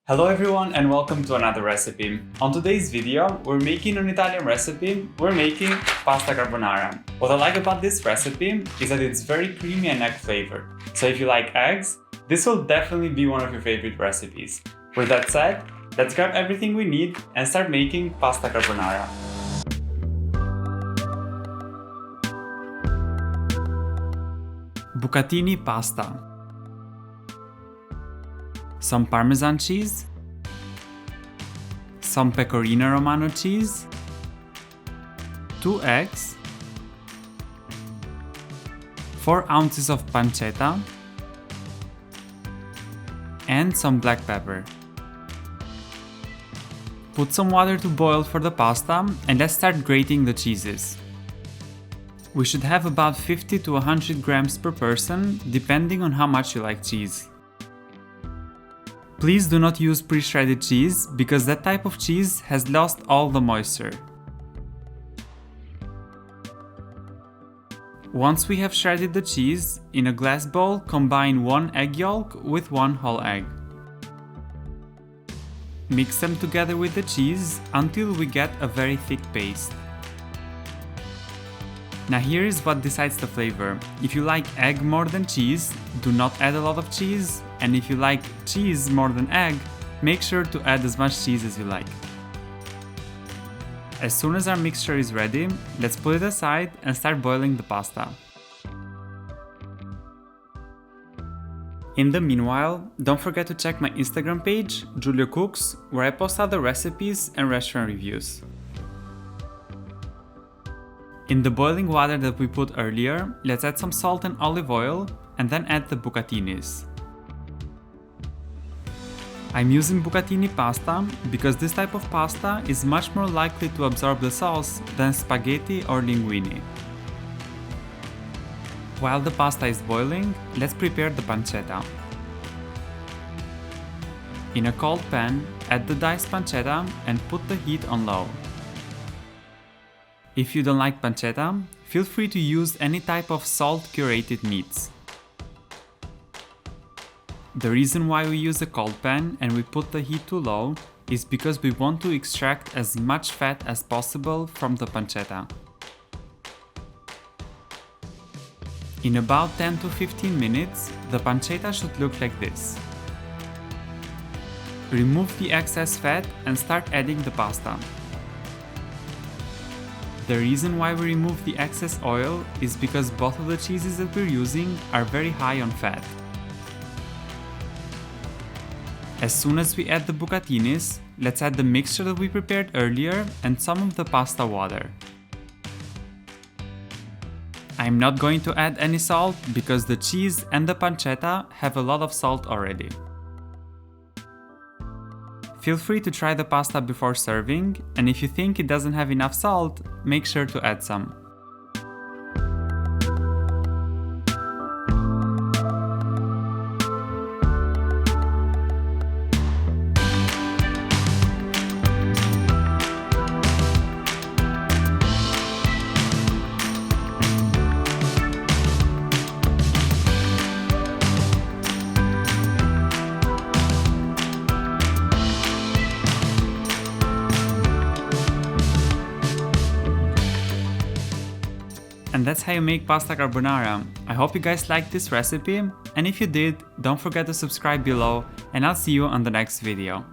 Hello everyone and welcome to another recipe. On today's video, we're making an Italian recipe. We're making pasta carbonara. What I like about this recipe is that it's very creamy and egg flavored. So if you like eggs, this will definitely be one of your favorite recipes. With that said, let's grab everything we need and start making pasta carbonara. Bucatini pasta. Some Parmesan cheese, some Pecorino Romano cheese, 2 eggs, 4 ounces of pancetta, and some black pepper. Put some water to boil for the pasta and let's start grating the cheeses. We should have about 50 to 100 grams per person, depending on how much you like cheese. Please do not use pre-shredded cheese, because that type of cheese has lost all the moisture. Once we have shredded the cheese, in a glass bowl combine 1 egg yolk with 1 whole egg. Mix them together with the cheese until we get a very thick paste. Now here is what decides the flavor. If you like egg more than cheese, do not add a lot of cheese, and if you like cheese more than egg, make sure to add as much cheese as you like. As soon as our mixture is ready, let's put it aside and start boiling the pasta. In the meanwhile, don't forget to check my Instagram page, Giulio Cooks, where I post other recipes and restaurant reviews. In the boiling water that we put earlier, let's add some salt and olive oil and then add the bucatinis. I'm using bucatini pasta because this type of pasta is much more likely to absorb the sauce than spaghetti or linguine. While the pasta is boiling, let's prepare the pancetta. In a cold pan, add the diced pancetta and put the heat on low. If you don't like pancetta, feel free to use any type of salt-curated meats. The reason why we use a cold pan and we put the heat to low is because we want to extract as much fat as possible from the pancetta. In about 10 to 15 minutes, the pancetta should look like this. Remove the excess fat and start adding the pasta. The reason why we remove the excess oil is because both of the cheeses that we're using are very high on fat. As soon as we add the bucatinis, let's add the mixture that we prepared earlier and some of the pasta water. I'm not going to add any salt because the cheese and the pancetta have a lot of salt already. Feel free to try the pasta before serving, and if you think it doesn't have enough salt, make sure to add some. And that's how you make pasta carbonara. I hope you guys liked this recipe, and if you did, don't forget to subscribe below, and I'll see you on the next video.